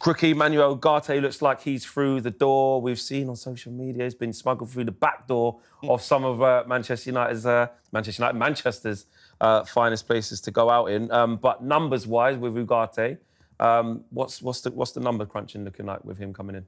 Crookie, Manuel Ugarte looks like he's through the door. We've seen on social media he's been smuggled through the back door of some of Manchester's finest places to go out in. But numbers-wise, with Ugarte, what's the number crunching looking like with him coming in?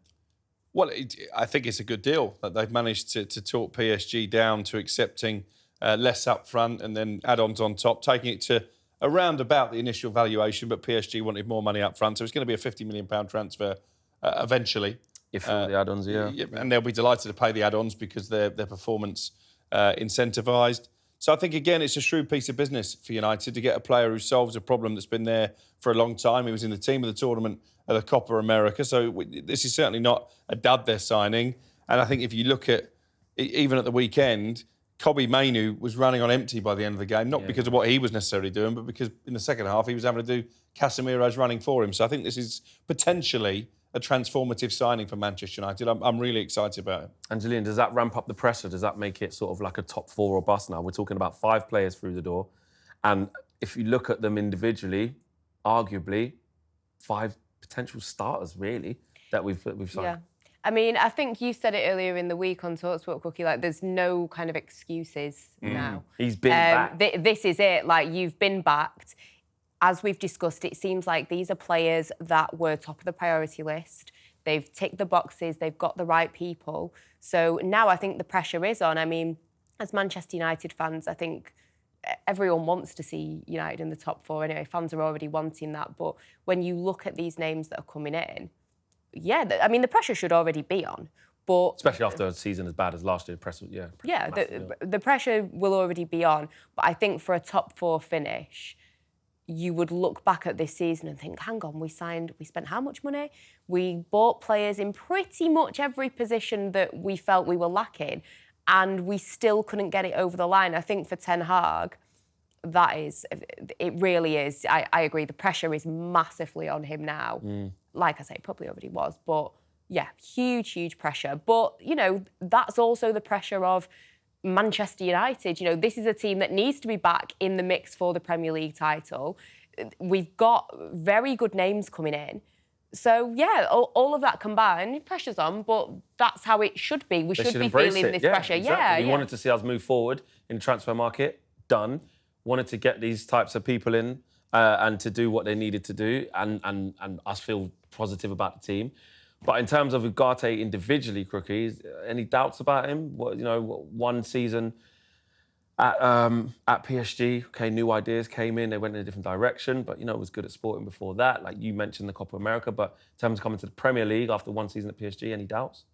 Well, I think it's a good deal that they've managed to talk PSG down to accepting less up front and then add-ons on top, taking it to around about the initial valuation, but PSG wanted more money up front, so it's going to be a £50 million transfer eventually. If all the add-ons, yeah. And they'll be delighted to pay the add-ons because their performance incentivised. So I think, again, it's a shrewd piece of business for United to get a player who solves a problem that's been there for a long time. He was in the team of the tournament at the Copa America, so this is certainly not a dud they're signing. And I think if you look at, even at the weekend, Kobbie Mainoo was running on empty by the end of the game, not because of what he was necessarily doing, but because in the second half he was having to do Casemiro's running for him. So I think this is potentially a transformative signing for Manchester United. I'm really excited about it. Angelina, does that ramp up the pressure? Does that make it sort of like a top 4 or bust now? We're talking about 5 players through the door. And if you look at them individually, arguably 5 potential starters, really, that we've signed. Yeah. I mean, I think you said it earlier in the week on talkSPORT, Cookie, like, there's no kind of excuses now. He's been back. This is it. Like, you've been backed. As we've discussed, it seems like these are players that were top of the priority list. They've ticked the boxes. They've got the right people. So now I think the pressure is on. I mean, as Manchester United fans, I think everyone wants to see United in the top 4 anyway. Fans are already wanting that. But when you look at these names that are coming in, yeah, I mean, the pressure should already be on. But especially after a season as bad as last year. The pressure will already be on. But I think for a top 4 finish, you would look back at this season and think, hang on, we spent how much money? We bought players in pretty much every position that we felt we were lacking, and we still couldn't get it over the line. I think for Ten Hag, it really is. I agree, the pressure is massively on him now. Like I say, it probably already was, but yeah, huge, huge pressure. But, that's also the pressure of Manchester United. This is a team that needs to be back in the mix for the Premier League title. We've got very good names coming in. So, yeah, all of that combined, pressure's on, but that's how it should be. We should be feeling this pressure. Exactly. We wanted to see us move forward in the transfer market, done. Wanted to get these types of people in and to do what they needed to do and us feel positive about the team. But in terms of Ugarte individually, Crookie, any doubts about him? One season at PSG, okay, new ideas came in, they went in a different direction, but, was good at Sporting before that. Like you mentioned the Copa America, but in terms of coming to the Premier League after one season at PSG, any doubts?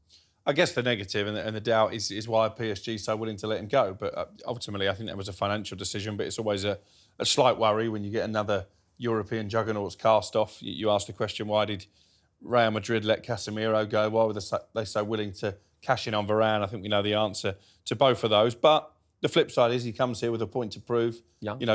I guess the negative and the doubt is why PSG is so willing to let him go. But ultimately, I think that was a financial decision, but it's always a slight worry when you get another European juggernauts cast off. You ask the question, why did Real Madrid let Casemiro go? Why were they so willing to cash in on Varane? I think we know the answer to both of those. But the flip side is he comes here with a point to prove,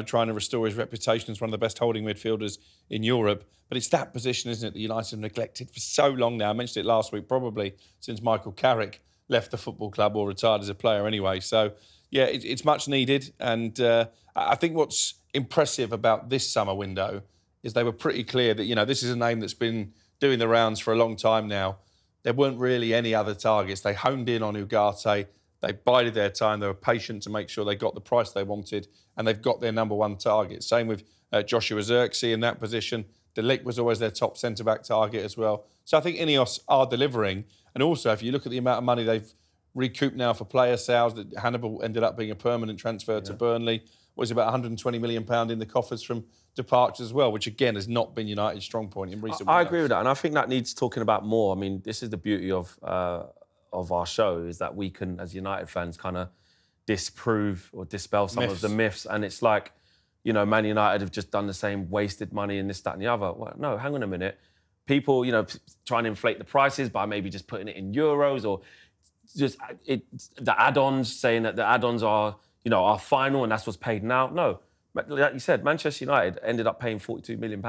trying to restore his reputation as one of the best holding midfielders in Europe. But it's that position, isn't it, that United have neglected for so long now. I mentioned it last week, probably since Michael Carrick left the football club or retired as a player anyway. So, yeah, it's much needed. And I think what's impressive about this summer window is they were pretty clear that, this is a name that's been doing the rounds for a long time now. There weren't really any other targets. They honed in on Ugarte. They bided their time. They were patient to make sure they got the price they wanted, and they've got their number one target. Same with Joshua Zirkzee in that position. De Ligt was always their top centre-back target as well. So I think INEOS are delivering. And also, if you look at the amount of money they've recouped now for player sales, that Hannibal ended up being a permanent transfer to Burnley, was about £120 million in the coffers from departures as well, which again has not been United's strong point in recent I agree with that, and I think that needs talking about more. I mean, this is the beauty of our show, is that we can, as United fans, kind of disprove or dispel some of the myths. And it's like, Man United have just done the same, wasted money and this, that and the other. Well, no, hang on a minute. People, trying to inflate the prices by maybe just putting it in euros or just the add-ons, saying that the add-ons are, are final and that's what's paid now. No, like you said, Manchester United ended up paying £42 million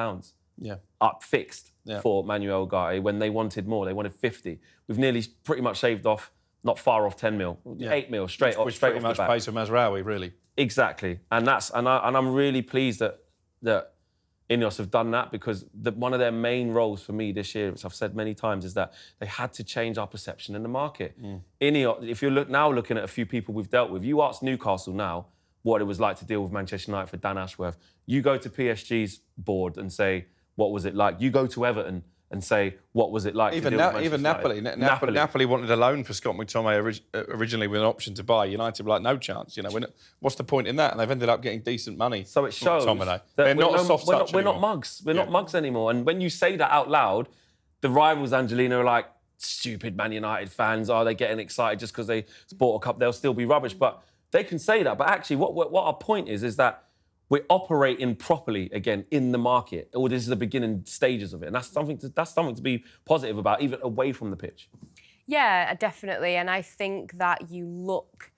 up fixed for Manuel Ugarte when they wanted more. They wanted 50. We've nearly pretty much shaved off, not far off 10 mil, 8 mil straight off. Which pretty much pays for Mazraoui, really. Exactly, and I'm really pleased that INEOS have done that because one of their main roles for me this year, which I've said many times, is that they had to change our perception in the market. INEOS, if you're looking at a few people we've dealt with, you ask Newcastle now what it was like to deal with Manchester United for Dan Ashworth. You go to PSG's board and say, what was it like? You go to Everton and say, what was it like even to deal with even Manchester Napoli. Napoli wanted a loan for Scott McTominay originally with an option to buy. United were like, no chance. You know, what's the point in that? And they've ended up getting decent money. So it shows that they're not a soft touch we're not mugs. We're not mugs anymore. And when you say that out loud, the rivals, Angelina, are like, stupid Man United fans. Are they getting excited just because they bought a cup? They'll still be rubbish. But they can say that. But actually, what our point is that we're operating properly again in the market, or this is the beginning stages of it, and that's something to be positive about, even away from the pitch. Yeah, definitely, and I think that you look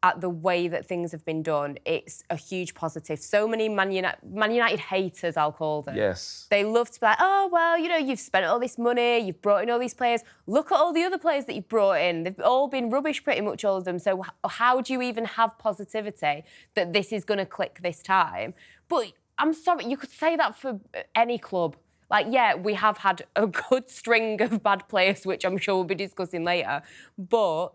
at the way that things have been done, it's a huge positive. So many Man United haters, I'll call them. Yes. They love to be like, oh, well, you know, you've spent all this money, you've brought in all these players. Look at all the other players that you've brought in. They've all been rubbish, pretty much all of them. So how do you even have positivity that this is going to click this time? But I'm sorry, you could say that for any club. Like, yeah, we have had a good string of bad players, which I'm sure we'll be discussing later. But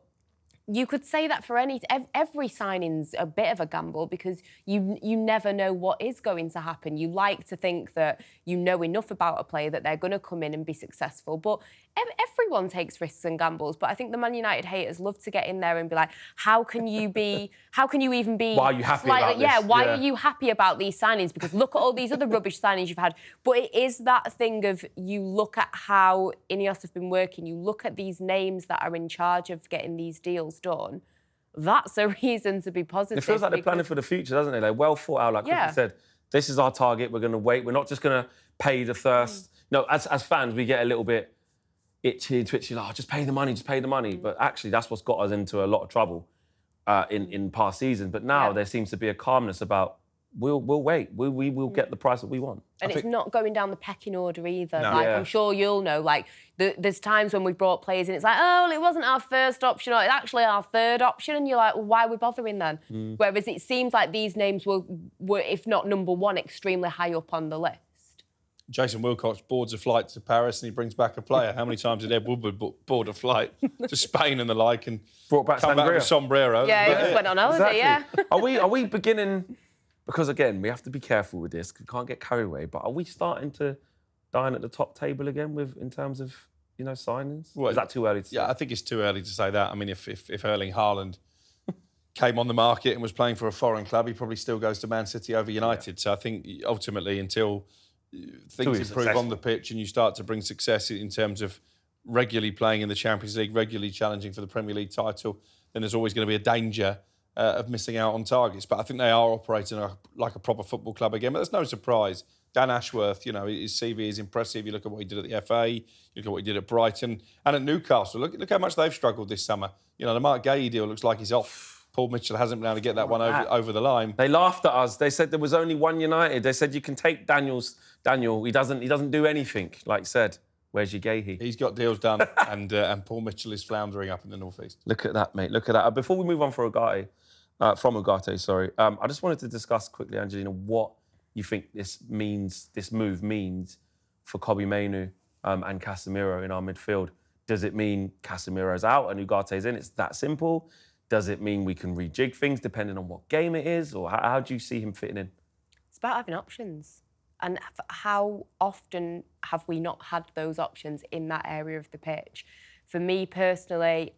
you could say that for every signing's a bit of a gamble because you never know what is going to happen. You like to think that you know enough about a player that they're going to come in and be successful. But everyone takes risks and gambles. But I think the Man United haters love to get in there and be like, how can you even be... Why are you happy about this? Yeah, why are you happy about these signings? Because look at all these other rubbish signings you've had. But it is that thing of you look at how INEOS have been working, you look at these names that are in charge of getting these deals done, that's a reason to be positive. It feels like they're planning for the future, doesn't it? They're well thought out, like Crook said. This is our target, we're going to wait. We're not just going to pay the thirst. No, as fans, we get a little bit itchy and twitchy, like, just pay the money, just pay the money. But actually, that's what's got us into a lot of trouble in past seasons. But now there seems to be a calmness about, we'll wait. We will get the price that we want. And it's not going down the pecking order either. No. Like, I'm sure you'll know, like, there's times when we've brought players in, it's like, oh, well, it wasn't our first option, or it's actually our third option, and you're like, well, why are we bothering then? Whereas it seems like these names were, if not number one, extremely high up on the list. Jason Wilcox boards a flight to Paris and he brings back a player. How many times did Ed Woodward board a flight to Spain and the like and brought back come back with a sombrero? Yeah, he just went on holiday, Are we beginning... Because, again, we have to be careful with this. We can't get carried away. But are we starting to dine at the top table again in terms of, you know, signings? Well, is that too early to say? Yeah, I think it's too early to say that. I mean, if Erling Haaland came on the market and was playing for a foreign club, he probably still goes to Man City over United. So I think, ultimately, until things improve on the pitch and you start to bring success in terms of regularly playing in the Champions League, regularly challenging for the Premier League title, then there's always going to be a danger of missing out on targets. But I think they are operating like a proper football club again. But there's no surprise. Dan Ashworth, you know, his CV is impressive. You look at what he did at the FA, you look at what he did at Brighton and at Newcastle. Look how much they've struggled this summer. You know, the Mark Gahey deal looks like he's off. Paul Mitchell hasn't been able to get that one over the line. They laughed at us. They said there was only one United. They said you can take Daniel. He doesn't do anything. Like you said, where's your Gahey? He's got deals done, and Paul Mitchell is floundering up in the northeast. Look at that, mate. Look at that. Before we move on from Ugarte, sorry. I just wanted to discuss quickly, Angelina, what you think this move means for Kobbie Mainoo and Casemiro in our midfield. Does it mean Casemiro's out and Ugarte's in? It's that simple. Does it mean we can rejig things depending on what game it is? Or how do you see him fitting in? It's about having options. And how often have we not had those options in that area of the pitch? For me personally,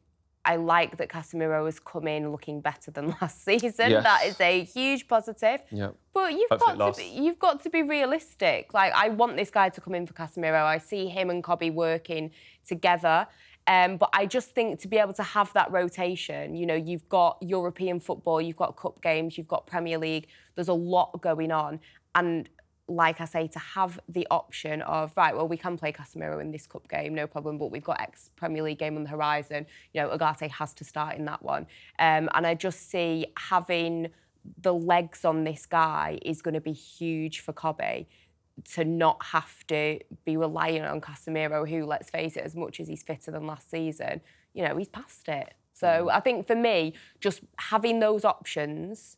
I like that Casemiro has come in looking better than last season. Yes. That is a huge positive. Yep. But you've got to be realistic. Like, I want this guy to come in for Casemiro. I see him and Kobbie working together. But I just think to be able to have that rotation, you know, you've got European football, you've got cup games, you've got Premier League. There's a lot going on. And like I say, to have the option of, right, well, we can play Casemiro in this cup game, no problem, but we've got Premier League game on the horizon. You know, Ugarte has to start in that one. And I just see having the legs on this guy is going to be huge for Kobbie, to not have to be reliant on Casemiro, who, let's face it, as much as he's fitter than last season, you know, he's past it. So I think for me, just having those options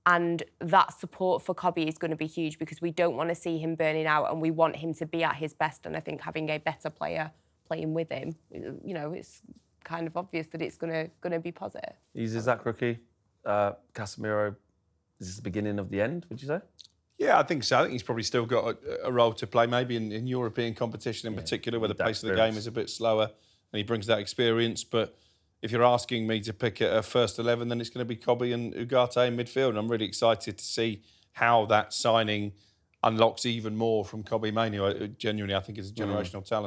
And that support for Kobbie is going to be huge because we don't want to see him burning out and we want him to be at his best. And I think having a better player playing with him, you know, it's kind of obvious that it's going to be positive. Is Zach Rookie, Casemiro, is this the beginning of the end, would you say? Yeah, I think so. I think he's probably still got a role to play, maybe in European competition in particular, where the pace of the game is a bit slower and he brings that experience. But if you're asking me to pick a first 11, then it's going to be Kobbie and Ugarte in midfield. And I'm really excited to see how that signing unlocks even more from Kobbie Mainoo. Genuinely, I think he's a generational talent.